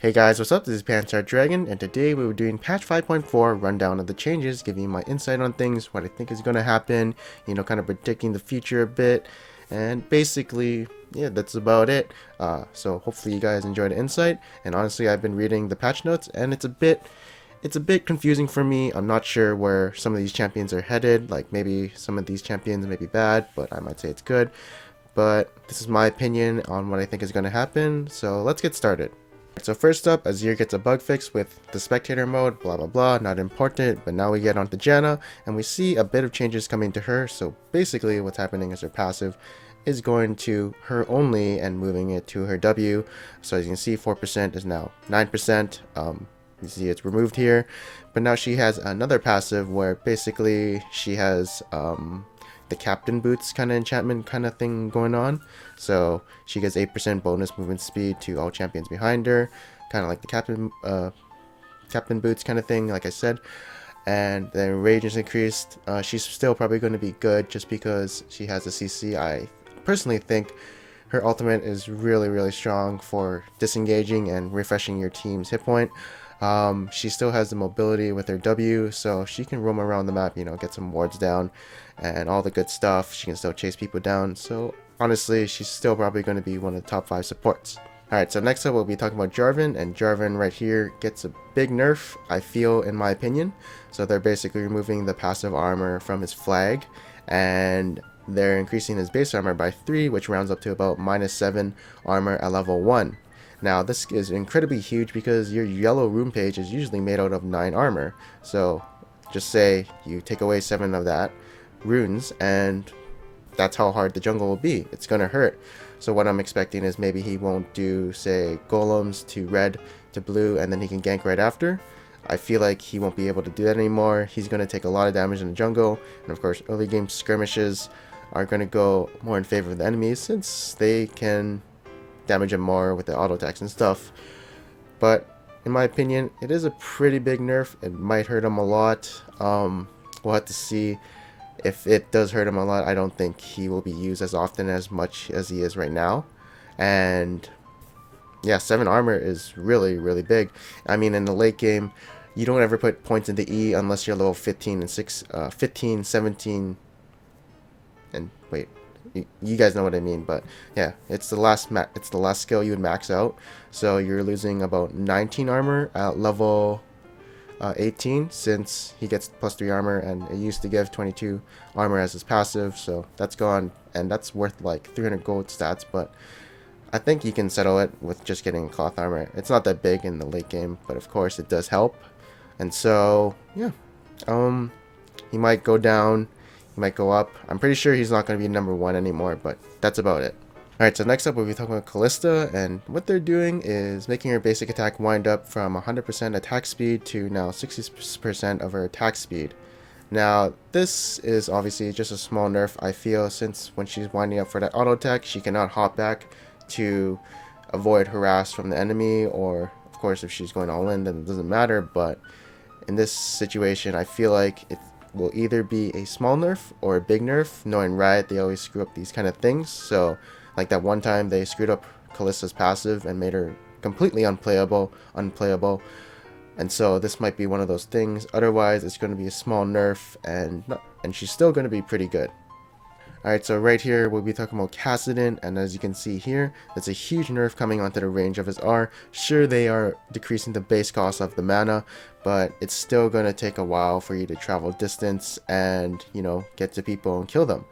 Hey guys, what's up? This is Panzer Dragon, and today we were doing patch 5.4 rundown of the changes, giving you my insight on things, what I think is going to happen, kind of predicting the future a bit, and basically, yeah, that's about it. So hopefully you guys enjoyed the insight, and honestly, I've been reading the patch notes, and it's a bit confusing for me. I'm not sure where some of these champions are headed. Like maybe some of these champions may be bad, but I might say it's good. But this is my opinion on what I think is going to happen. So let's get started. So first up, Azir gets a bug fix with the spectator mode, blah blah blah, not important, but now we get onto Janna, and we see a bit of changes coming to her. So basically what's happening is her passive is going to her only and moving it to her W. So as you can see, 4% is now 9%. You see it's removed here, but now she has another passive where basically she has the captain boots kind of enchantment kind of thing going on. So she gets 8% bonus movement speed to all champions behind her, kind of like the captain boots kind of thing, like I said. And then rage is increased. She's still probably going to be good just because she has a CC. I personally think her ultimate is really strong for disengaging and refreshing your team's hit point. She still has the mobility with her W, so she can roam around the map, get some wards down and all the good stuff. She can still chase people down, so honestly, she's still probably going to be one of the top 5 supports. Alright, so next up we'll be talking about Jarvan, and Jarvan right here gets a big nerf, I feel, in my opinion. So they're basically removing the passive armor from his flag, and they're increasing his base armor by 3, which rounds up to about -7 armor at level 1. Now this is incredibly huge because your yellow rune page is usually made out of 9 armor. So just say you take away 7 of that runes and that's how hard the jungle will be. It's gonna hurt. So what I'm expecting is maybe he won't do, say, golems to red to blue and then he can gank right after. I feel like he won't be able to do that anymore. He's gonna take a lot of damage in the jungle, and of course early game skirmishes are gonna go more in favor of the enemies since they can damage him more with the auto attacks and stuff. But in my opinion, it is a pretty big nerf. It might hurt him a lot. We'll have to see. If it does hurt him a lot, I don't think he will be used as often as much as he is right now. And yeah, 7 armor is really big. I mean, in the late game, you don't ever put points into E unless you're level 15 and 15, 17, and wait, you guys know what I mean. But yeah, it's the last skill you would max out. So you're losing about 19 armor at level 18, since he gets +3 armor, and it used to give 22 armor as his passive. So that's gone, and that's worth like 300 gold stats. But I think you can settle it with just getting cloth armor. It's not that big in the late game, but of course it does help. And so yeah, he might go down, he might go up. I'm pretty sure he's not going to be number 1 anymore, but that's about it. Alright, so next up we'll be talking about Calista, and what they're doing is making her basic attack wind up from 100% attack speed to now 60% of her attack speed. Now, this is obviously just a small nerf, I feel, since when she's winding up for that auto attack, she cannot hop back to avoid harass from the enemy, or of course if she's going all in then it doesn't matter. But in this situation, I feel like it will either be a small nerf or a big nerf. Knowing Riot, they always screw up these kind of things. So like that one time they screwed up Calista's passive and made her completely unplayable. And so this might be one of those things. Otherwise, it's going to be a small nerf, and she's still going to be pretty good. Alright, so right here we'll be talking about Kassadin, and as you can see here, there's a huge nerf coming onto the range of his R. Sure, they are decreasing the base cost of the mana, but it's still going to take a while for you to travel distance and, get to people and kill them.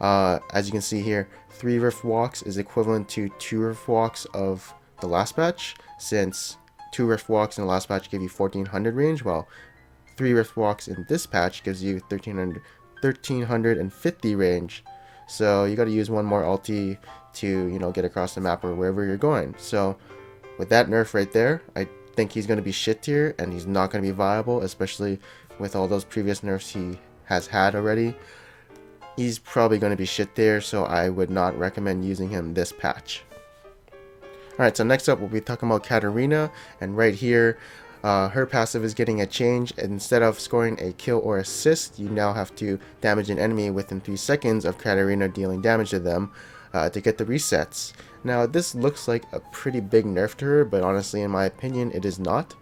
As you can see here, 3 rift walks is equivalent to 2 rift walks of the last patch, since 2 rift walks in the last patch give you 1400 range, while 3 rift walks in this patch gives you 1350 range. So you got to use one more ulti to get across the map or wherever you're going. So with that nerf right there, I think he's going to be shit tier, and he's not going to be viable, especially with all those previous nerfs he has had already. He's probably going to be shit there, so I would not recommend using him this patch. Alright, so next up we'll be talking about Katarina, and right here, her passive is getting a change. Instead of scoring a kill or assist, you now have to damage an enemy within 3 seconds of Katarina dealing damage to them to get the resets. Now this looks like a pretty big nerf to her, but honestly in my opinion it is not.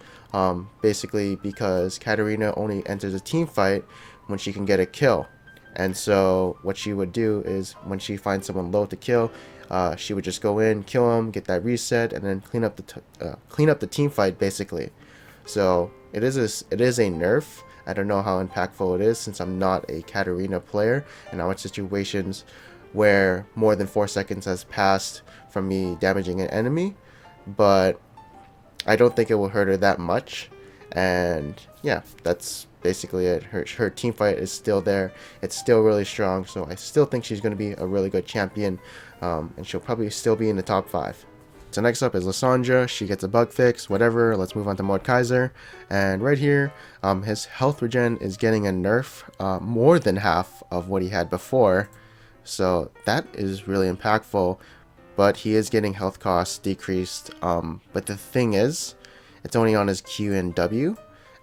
Basically because Katarina only enters a team fight when she can get a kill. And so what she would do is when she finds someone low to kill, she would just go in, kill him, get that reset, and then clean up the team fight basically. So it is a nerf. I don't know how impactful it is since I'm not a Katarina player, and I watch situations where more than 4 seconds has passed from me damaging an enemy, but I don't think it will hurt her that much. And yeah, that's basically it. Her team fight is still there. It's still really strong, so I still think she's going to be a really good champion, and she'll probably still be in the top 5. So next up is Lissandra. She gets a bug fix, whatever. Let's move on to Mordekaiser. And right here, his health regen is getting a nerf, more than half of what he had before. So that is really impactful, but he is getting health costs decreased. But the thing is, it's only on his Q and W,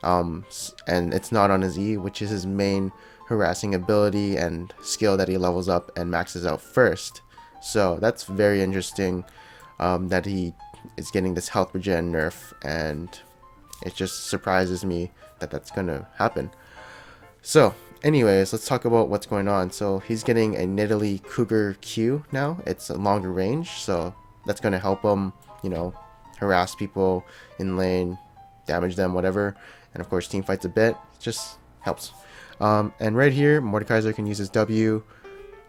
and it's not on his E, which is his main harassing ability and skill that he levels up and maxes out first. So that's very interesting, that he is getting this health regen nerf, and it just surprises me that that's gonna happen. So anyways, let's talk about what's going on. So he's getting a Nidalee Cougar Q now. It's a longer range, so that's going to help him, harass people in lane, damage them, whatever. And of course, team fights a bit. It just helps. And right here, Mordekaiser can use his W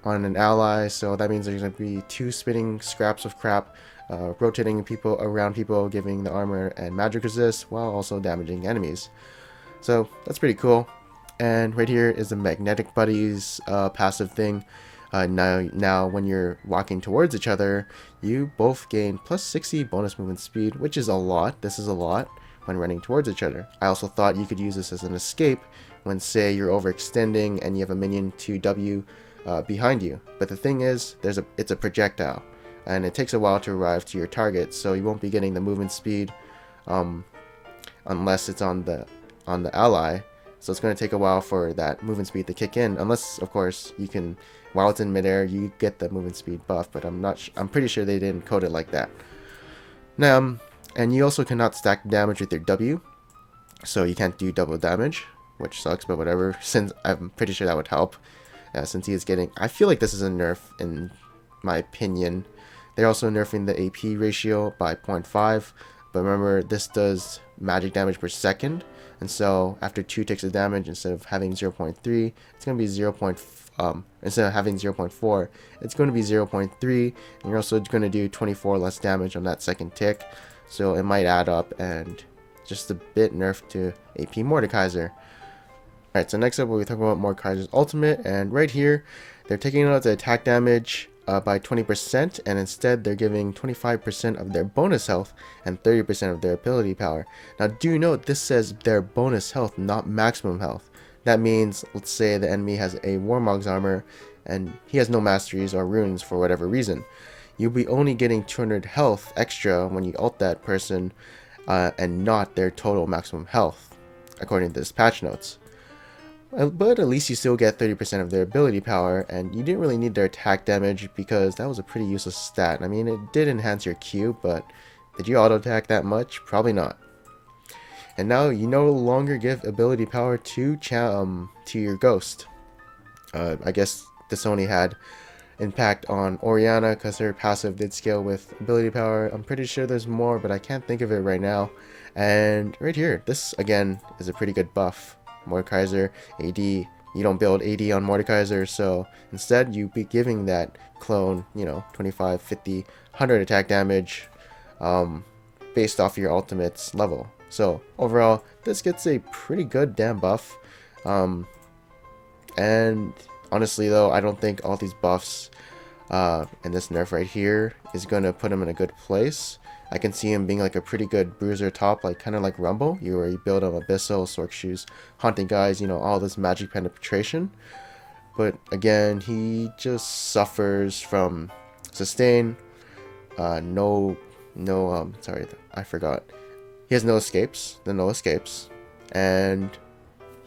on an ally, so that means there's going to be 2 spinning scraps of crap, rotating people around people, giving the armor and magic resist, while also damaging enemies. So that's pretty cool. And right here is the magnetic buddies passive thing. Now when you're walking towards each other, you both gain plus 60 bonus movement speed, which is a lot. This is a lot when running towards each other. I also thought you could use this as an escape when, say, you're overextending and you have a minion to W behind you. But the thing is, it's a projectile, and it takes a while to arrive to your target, so you won't be getting the movement speed unless it's on the ally. So it's going to take a while for that movement speed to kick in, unless, of course, you can, while it's in midair, you get the movement speed buff, but I'm pretty sure they didn't code it like that. Now, and you also cannot stack damage with your W, so you can't do double damage, which sucks, but whatever, since I'm pretty sure that would help, since he is getting, I feel like this is a nerf, in my opinion. They're also nerfing the AP ratio by 0.5, but remember, this does magic damage per second, and so after 2 ticks of damage, instead of having 0.3, it's going to be 0. Instead of having 0.4, it's going to be 0.3, and you're also going to do 24 less damage on that second tick, so it might add up, and just a bit nerfed to AP Mordekaiser. Alright, so next up we'll be talking about Mordekaiser's ultimate, and right here, they're taking out the attack damage by 20%, and instead they're giving 25% of their bonus health and 30% of their ability power. Now do note this says their bonus health, not maximum health. That means, let's say the enemy has a Warmog's armor and he has no masteries or runes for whatever reason. You'll be only getting 200 health extra when you ult that person, and not their total maximum health, according to this patch notes. But at least you still get 30% of their ability power, and you didn't really need their attack damage because that was a pretty useless stat. I mean, it did enhance your Q, but did you auto attack that much? Probably not. And now you no longer give ability power to your ghost. I guess this only had impact on Orianna because her passive did scale with ability power. I'm pretty sure there's more, but I can't think of it right now. And right here, this again is a pretty good buff. Mordekaiser, AD, you don't build AD on Mordekaiser, so instead you be giving that clone, 25, 50, 100 attack damage based off your ultimate's level. So overall, this gets a pretty good damn buff. And honestly though, I don't think all these buffs and this nerf right here is going to put him in a good place. I can see him being like a pretty good bruiser top, like kind of like Rumble, where you build him Abyssal, Sork Shoes, Haunting Guys, all this magic penetration. But again, he just suffers from sustain, sorry, I forgot. He has no escapes, and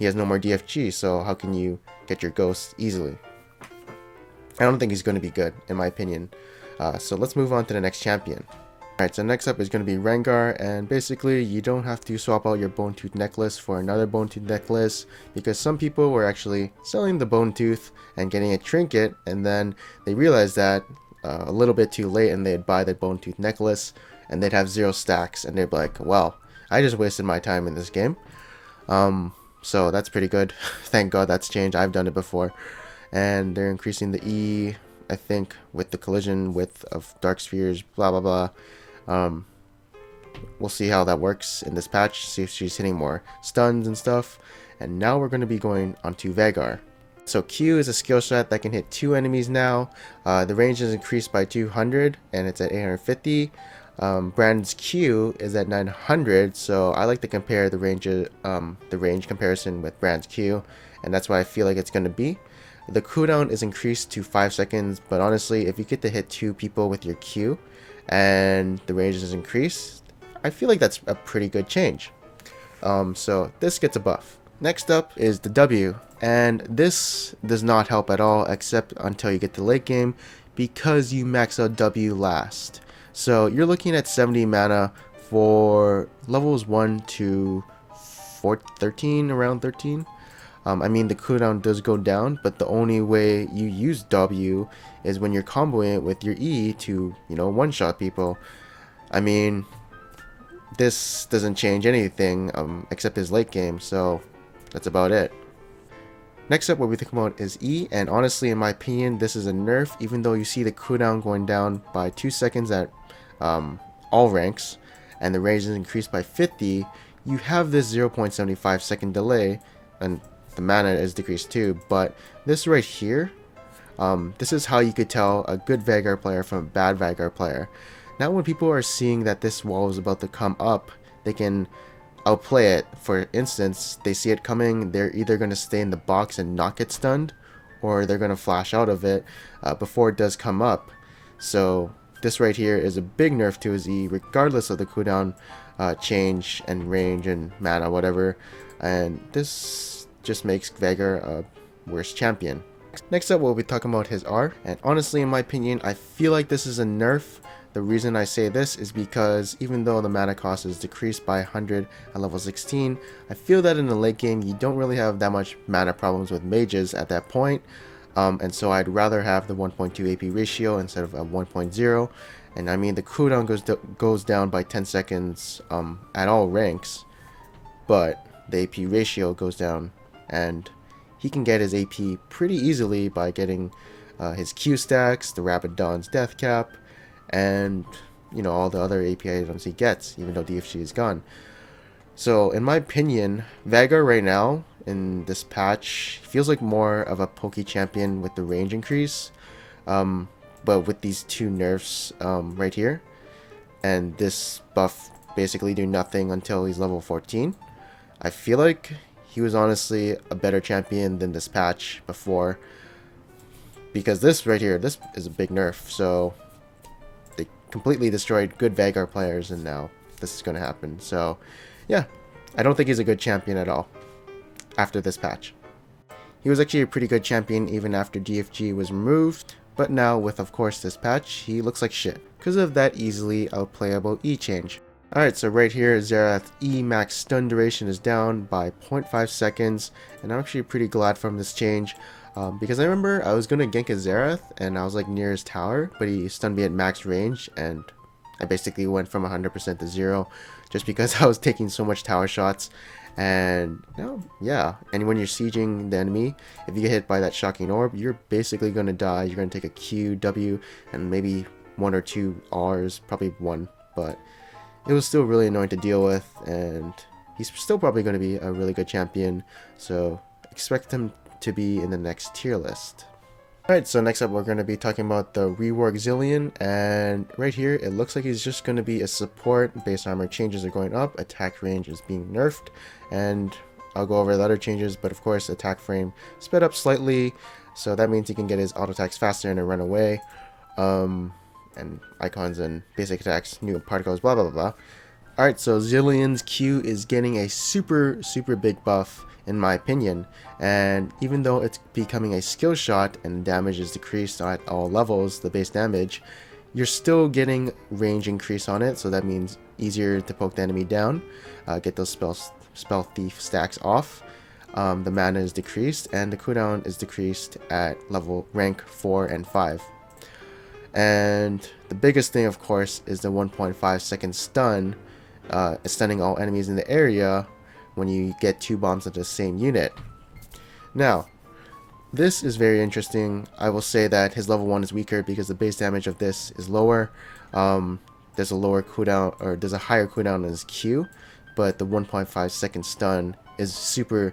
he has no more DFG, so how can you get your ghost easily? I don't think he's going to be good, in my opinion. So let's move on to the next champion. Alright, so next up is going to be Rengar, and basically you don't have to swap out your bone tooth necklace for another bone tooth necklace, because some people were actually selling the bone tooth and getting a trinket, and then they realized that a little bit too late, and they'd buy the bone tooth necklace and they'd have 0 stacks, and they'd be like, well, I just wasted my time in this game. So that's pretty good. Thank God that's changed. I've done it before. And they're increasing the E, I think, with the collision width of dark spheres, blah blah blah. We'll see how that works in this patch, see if she's hitting more stuns and stuff. And now we're going to be going onto Veigar. So Q is a skill shot that can hit 2 enemies now. The range is increased by 200 and it's at 850. Brand's Q is at 900, so I like to compare the range comparison with Brand's Q, and that's what I feel like it's going to be. The cooldown is increased to 5 seconds, but honestly, if you get to hit 2 people with your Q and the range is increased, I feel like that's a pretty good change. So this gets a buff. Next up is the W, and this does not help at all except until you get to late game, because you max out W last. So you're looking at 70 mana for levels 1 to 13, around 13. I mean, the cooldown does go down, but the only way you use W is when you're comboing it with your E to, one-shot people. I mean, this doesn't change anything except his late game, so that's about it. Next up, what we think about is E, and honestly, in my opinion, this is a nerf, even though you see the cooldown going down by 2 seconds at all ranks, and the range is increased by 50, you have this 0.75 second delay, and the mana is decreased too, but this right here, this is how you could tell a good Veigar player from a bad Veigar player. Now when people are seeing that this wall is about to come up, they can outplay it. For instance, they see it coming, they're either going to stay in the box and not get stunned, or they're going to flash out of it before it does come up. So this right here is a big nerf to his E, regardless of the cooldown change and range and mana, whatever. And this just makes Veigar a worse champion. Next up, we'll be talking about his R. And honestly, in my opinion, I feel like this is a nerf. The reason I say this is because even though the mana cost is decreased by 100 at level 16, I feel that in the late game, you don't really have that much mana problems with mages at that point. And so I'd rather have the 1.2 AP ratio instead of a 1.0. And I mean, the cooldown goes down by 10 seconds at all ranks, but the AP ratio goes down, and he can get his AP pretty easily by getting his Q stacks, the Rapid Dawn's Death Cap, and all the other AP items he gets, even though DFG is gone. So in my opinion, Veigar right now in this patch feels like more of a pokey champion with the range increase, but with these 2 nerfs right here, and this buff basically do nothing until he's level 14. I feel like he was honestly a better champion than this patch before, because this right here, this is a big nerf. So they completely destroyed good Veigar players, and now this is going to happen. So yeah, I don't think he's a good champion at all after this patch. He was actually a pretty good champion even after DFG was removed, but now with, of course, this patch, he looks like shit because of that easily outplayable E change. Alright, so right here, Xerath E max stun duration is down by 0.5 seconds, and I'm actually pretty glad from this change, because I remember I was going to gank a Xerath, and I was like near his tower, but he stunned me at max range, and I basically went from 100% to 0, just because I was taking so much tower shots. And now, yeah, and when you're sieging the enemy, if you get hit by that shocking orb, you're basically going to die. You're going to take a Q, W, and maybe 1 or 2 Rs, probably 1, but it was still really annoying to deal with, and he's still probably going to be a really good champion, so expect him to be in the next tier list. Alright, so next up we're going to be talking about the rework Zilean, and right here it looks like he's just going to be a support. Base armor changes are going up, attack range is being nerfed, and I'll go over the other changes, but of course attack frame sped up slightly, so that means he can get his auto attacks faster and run away. And icons and basic attacks, new particles, blah blah blah blah. Alright, so Zilean's Q is getting a super big buff in my opinion, and even though it's becoming a skill shot and damage is decreased at all levels, the base damage, You're still getting range increase on it, so that means easier to poke the enemy down, get those spell thief stacks off. The mana is decreased, and the cooldown is decreased at rank 4 and 5. And the biggest thing, of course, is the 1.5 second stun, stunning all enemies in the area when you get 2 bombs of the same unit. Now, this is very interesting. I will say that his level 1 is weaker because the base damage of this is lower. There's a lower cooldown, or there's a higher cooldown on his Q, but the 1.5 second stun is super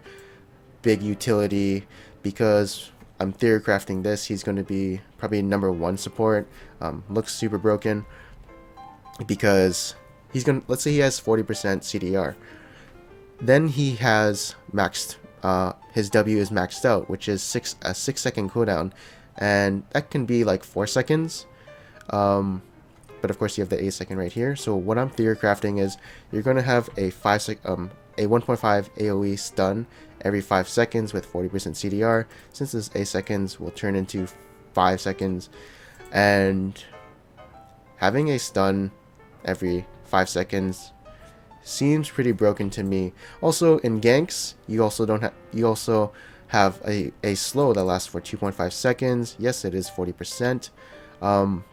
big utility because I'm theory crafting this. He's going to be probably number 1 support. Looks super broken because he's going to, let's say he has 40% CDR. Then he has maxed, his W is maxed out, which is a 6 second cooldown, and that can be like 4 seconds. But of course you have the 8 second right here. So what I'm theory crafting is you're going to have a 1.5 AoE stun every 5 seconds with 40% CDR. Since this 8 seconds will turn into 5 seconds, and having a stun every 5 seconds seems pretty broken to me. Also in ganks, you also have a slow that lasts for 2.5 seconds. Yes, it is 40%,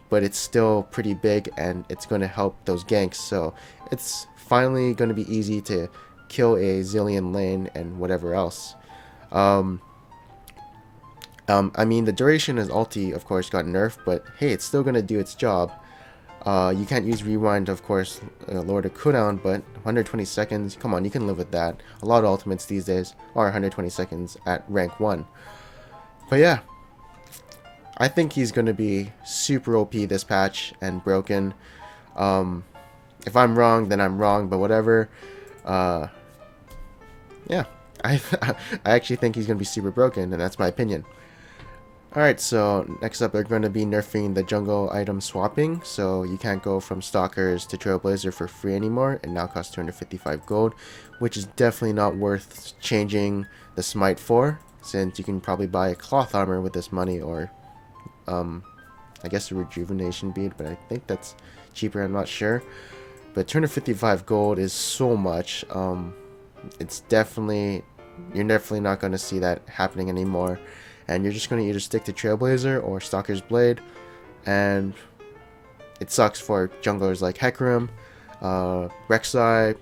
but it's still pretty big, and it's going to help those ganks. So it's finally going to be easy to kill a zilean lane and whatever else. I mean, the duration as ulti, of course, got nerfed, but hey, it's still going to do its job. You can't use rewind, of course, lower the cooldown, but 120 seconds, come on, you can live with that. A lot of ultimates these days are 120 seconds at rank 1. But yeah, I think he's going to be super OP this patch and broken. If I'm wrong, then I'm wrong, but whatever. Yeah, I actually think he's going to be super broken, and that's my opinion. Alright, so next up they're going to be nerfing the jungle item swapping, so you can't go from stalkers to trailblazer for free anymore. It now costs 255 gold, which is definitely not worth changing the Smite for, since you can probably buy a cloth armor with this money, or I guess a rejuvenation bead, but I think that's cheaper, I'm not sure. But 255 gold is so much. It's definitely, you're definitely not going to see that happening anymore. And you're just going to either stick to Trailblazer or Stalker's Blade. And it sucks for junglers like Hecarim, rek'sai,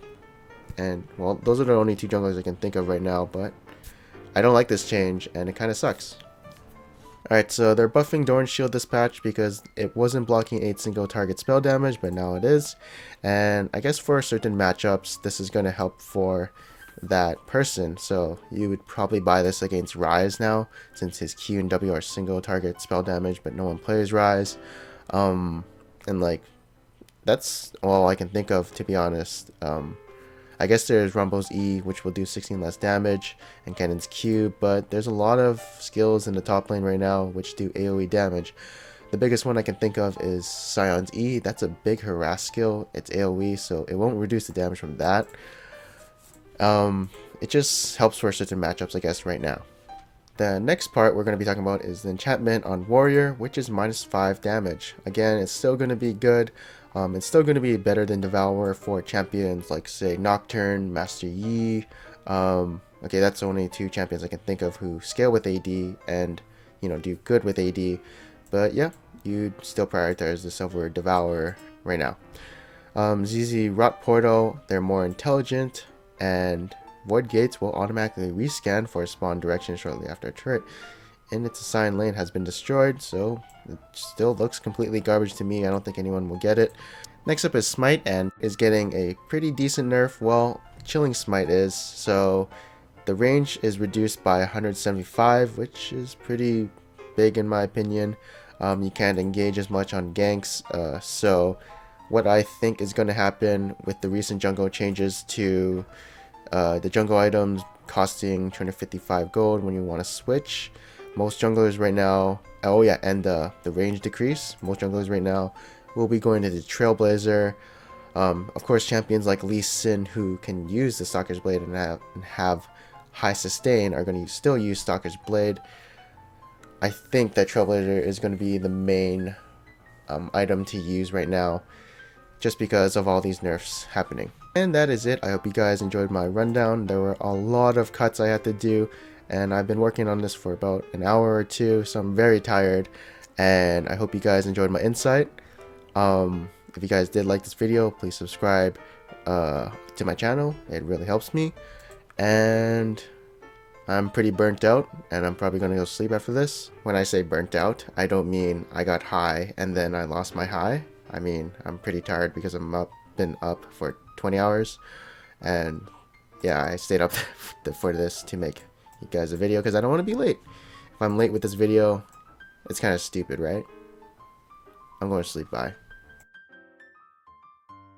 and, well, those are the only 2 junglers I can think of right now. But I don't like this change, and it kind of sucks. Alright, so they're buffing Doran's Shield this patch because it wasn't blocking 8 single target spell damage, but now it is. And I guess for certain matchups, this is going to help for that person. So you would probably buy this against Rise now, since his Q and W are single target spell damage, but no one plays Rise. And like, that's all I can think of, to be honest. I guess there's Rumble's E, which will do 16 less damage, and Cannon's Q, but there's a lot of skills in the top lane right now which do AoE damage. The biggest one I can think of is Sion's E. That's a big harass skill. It's AoE, so it won't reduce the damage from that. It just helps for certain matchups, I guess, right now. The next part we're going to be talking about is the enchantment on Warrior, which is -5 damage. Again, it's still going to be good. It's still going to be better than Devourer for champions like, say, Nocturne, Master Yi. Okay, that's only 2 champions I can think of who scale with AD and, you know, do good with AD. But yeah, you'd still prioritize the Silver Devourer right now. ZZ Rot Portal, they're more intelligent, and Void Gates will automatically rescan for a spawn direction shortly after a turret in its assigned lane has been destroyed, so it still looks completely garbage to me. I don't think anyone will get it. Next up is Smite, and is getting a pretty decent nerf. Well, Chilling Smite is, so the range is reduced by 175, which is pretty big in my opinion. You can't engage as much on ganks, so what I think is going to happen with the recent jungle changes to the jungle items costing 255 gold when you want to switch. Most junglers right now, oh yeah, and the range decrease. Most junglers right now will be going to the Trailblazer. Of course, champions like Lissandra, who can use the Stalker's Blade and have high sustain, are going to still use Stalker's Blade. I think that Trailblazer is going to be the main item to use right now, just because of all these nerfs happening. And that is it. I hope you guys enjoyed my rundown. There were a lot of cuts I had to do, and I've been working on this for about an hour or two, so I'm very tired. And I hope you guys enjoyed my insight. If you guys did like this video, please subscribe to my channel. It really helps me. And I'm pretty burnt out, and I'm probably gonna go sleep after this. When I say burnt out, I don't mean I got high and then I lost my high. I mean, I'm pretty tired because been up for 20 hours, and yeah, I stayed up for this to make you guys a video because I don't want to be late. If I'm late with this video, it's kind of stupid, right? I'm going to sleep. Bye.